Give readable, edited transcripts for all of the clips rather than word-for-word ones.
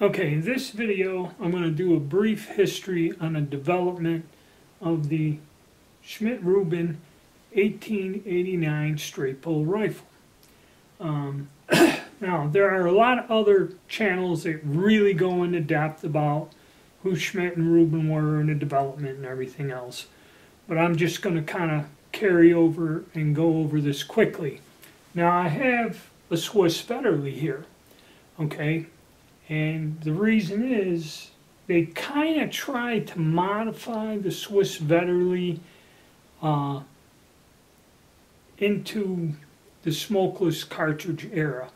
Okay, in this video I'm going to do a brief history on the development of the Schmidt Rubin 1889 straight pull rifle. Now there are a lot of other channels that really go into depth about who Schmidt and Rubin were and the development and everything else, but I'm just going to kind of carry over and go over this quickly. Now I have a Swiss Federally here, okay? And the reason is they kind of tried to modify the Swiss Federally into the smokeless cartridge era.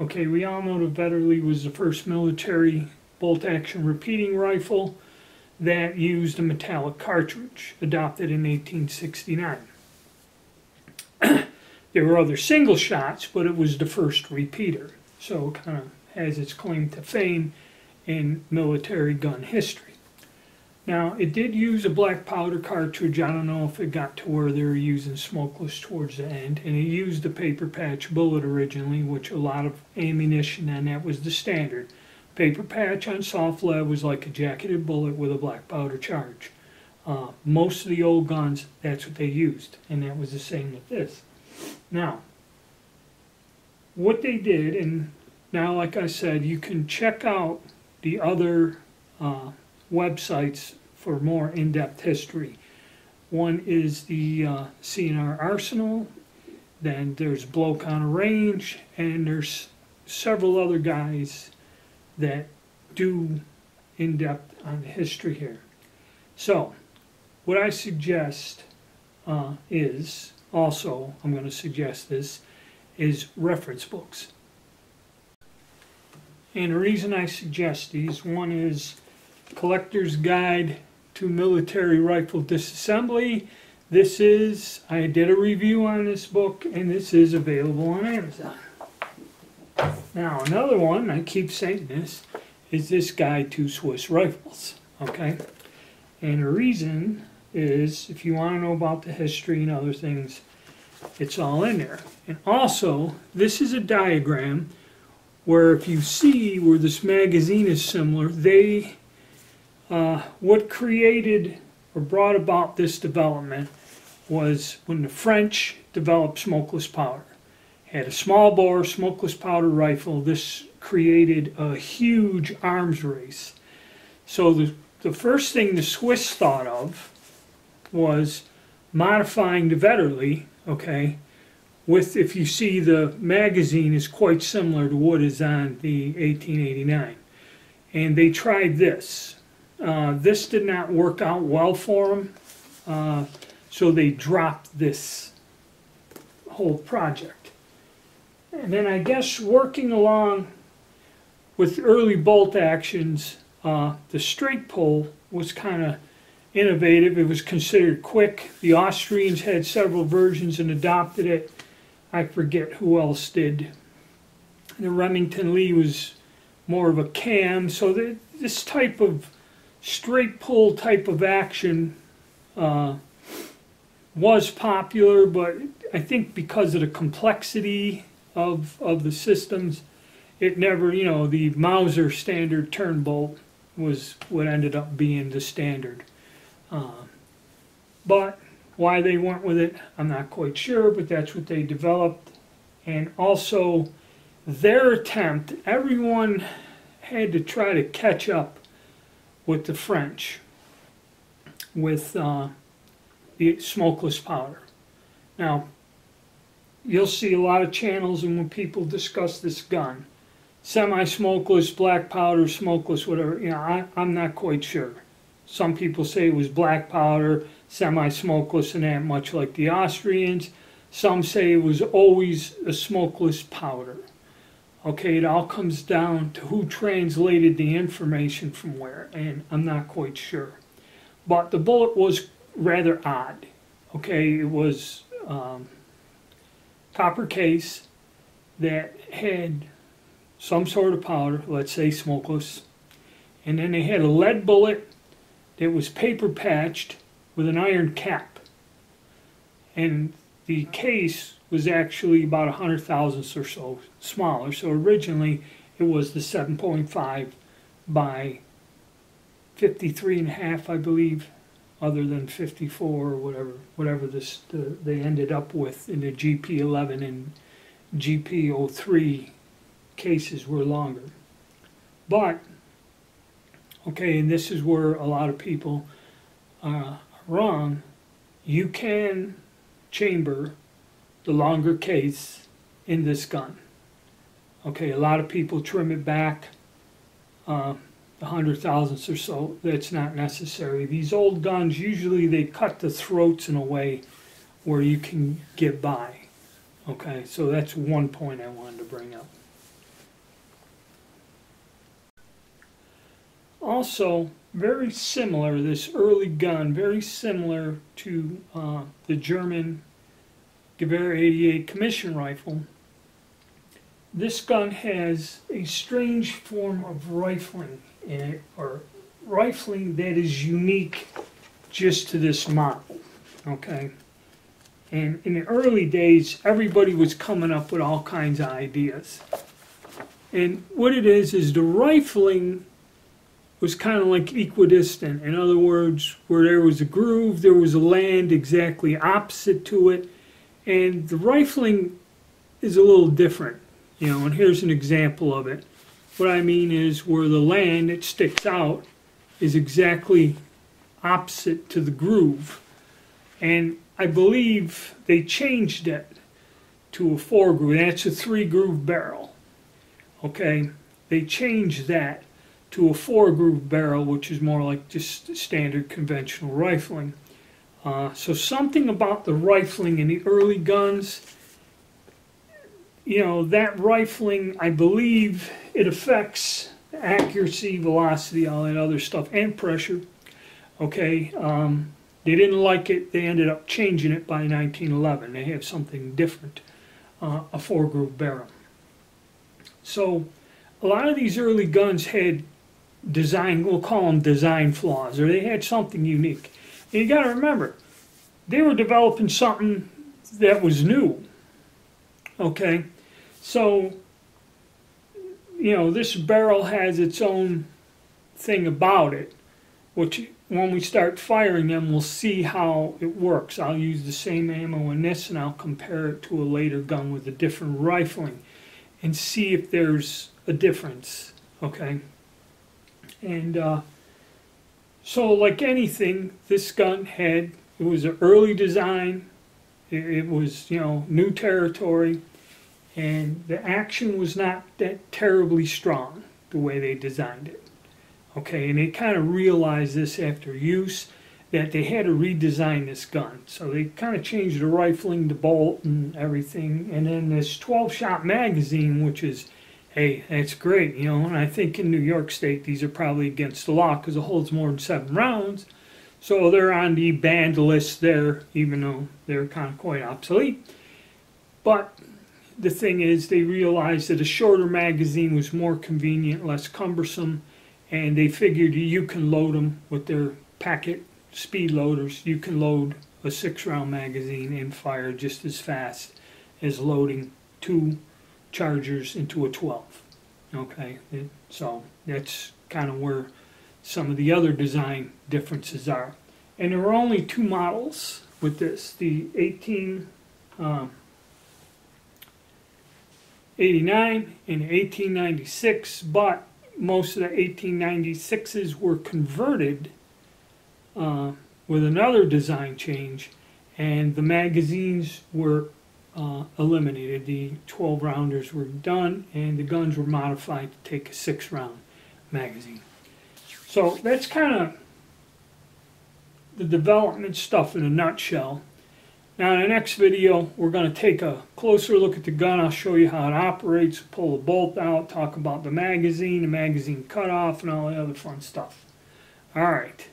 Okay, we all know the Federally was the first military bolt-action repeating rifle that used a metallic cartridge, adopted in 1869. There were other single shots, but it was the first repeater, so it kind of has its claim to fame in military gun history. Now, it did use a black powder cartridge. I don't know if it got to where they were using smokeless towards the end, and it used a paper patch bullet originally, which a lot of ammunition, and that was the standard. Paper patch on soft lead was like a jacketed bullet with a black powder charge. Most of the old guns, that's what they used, and that was the same with this. Now, what they did, and now, like I said, you can check out the other websites for more in-depth history. One is the CNR Arsenal, then there's Bloke on a Range, and there's several other guys that do in-depth on the history here. So, what I suggest is, also, I'm going to suggest this, is reference books. And the reason I suggest these, one is Collector's Guide to Military Rifle Disassembly. I did a review on this book, and this is available on Amazon. Now, another one, I keep saying this, is this Guide to Swiss Rifles, okay? And the reason is, if you want to know about the history and other things, it's all in there. And also, this is a diagram where if you see where this magazine is similar, what created or brought about this development was when the French developed smokeless powder. Had a small bore smokeless powder rifle. This created a huge arms race. So the first thing the Swiss thought of was modifying the Federally, okay, with, if you see, the magazine is quite similar to what is on the 1889. And they tried this. This did not work out well for them, so they dropped this whole project. And then I guess working along with early bolt actions, the straight pull was kind of innovative. It was considered quick. The Austrians had several versions and adopted it. I forget who else did. The Remington Lee was more of a cam, so this type of straight pull type of action was popular, but I think because of the complexity of the systems, it never, you know, the Mauser standard turn bolt was what ended up being the standard. But why they went with it, I'm not quite sure, but that's what they developed. And also, their attempt, everyone had to try to catch up with the French with the smokeless powder. Now, you'll see a lot of channels, and when people discuss this gun, semi-smokeless, black powder, smokeless, whatever, you know, I'm not quite sure. Some people say it was black powder, semi-smokeless, and that, much like the Austrians. Some say it was always a smokeless powder. Okay, it all comes down to who translated the information from where, and I'm not quite sure. But the bullet was rather odd. Okay, it was copper case that had some sort of powder, let's say smokeless, and then they had a lead bullet that was paper patched with an iron cap, and the case was actually about 100 thousandths or so smaller. So originally it was the 7.5 by 53.5, I believe, other than 54 or whatever they ended up with in the GP11 and GP03 cases were longer. But, okay, and this is where a lot of people are wrong. You can chamber the longer case in this gun. Okay, a lot of people trim it back the 100,000ths or so. That's not necessary. These old guns, usually they cut the throats in a way where you can get by. Okay, so that's one point I wanted to bring up. Also, very similar, this early gun, very similar to the German Gewehr 88 commission rifle. This gun has a strange form of rifling in it, or rifling that is unique just to this model, okay? And in the early days, everybody was coming up with all kinds of ideas. And what it is the rifling was kind of like equidistant. In other words, where there was a groove, there was a land exactly opposite to it. And the rifling is a little different, you know, and here's an example of it. What I mean is where the land that sticks out is exactly opposite to the groove. And I believe they changed it to a 4-groove. That's a 3-groove barrel. Okay, they changed that to a 4-groove barrel, which is more like just standard conventional rifling. So something about the rifling in the early guns, you know, that rifling, I believe it affects accuracy, velocity, all that other stuff, and pressure. Okay, they didn't like it. They ended up changing it by 1911. They have something different, a 4-groove barrel. So a lot of these early guns had design, we'll call them design flaws, or they had something unique. And you got to remember, they were developing something that was new. Okay, so, you know, this barrel has its own thing about it, which when we start firing them, we'll see how it works. I'll use the same ammo in this, and I'll compare it to a later gun with a different rifling and see if there's a difference, okay? And so like anything, this gun had, it was an early design, it was, you know, new territory, and the action was not that terribly strong the way they designed it. Okay, and they kind of realized this after use, that they had to redesign this gun. So they kind of changed the rifling, the bolt, and everything. And then this 12-shot magazine, which is, hey, that's great, you know. And I think in New York State, these are probably against the law because it holds more than 7 rounds. So they're on the banned list there, even though they're kind of quite obsolete. But the thing is, they realized that a shorter magazine was more convenient, less cumbersome, and they figured you can load them with their packet speed loaders. You can load a 6-round magazine and fire just as fast as loading 2 chargers into a 12. Okay, so that's kind of where some of the other design differences are. And there were only 2 models with this, the 1889 and 1896, but most of the 1896s were converted with another design change, and the magazines were eliminated. The 12-rounders were done, and the guns were modified to take a 6-round magazine. So that's kind of the development stuff in a nutshell. Now in the next video, we're going to take a closer look at the gun. I'll show you how it operates, pull the bolt out, talk about the magazine cutoff, and all the other fun stuff. All right.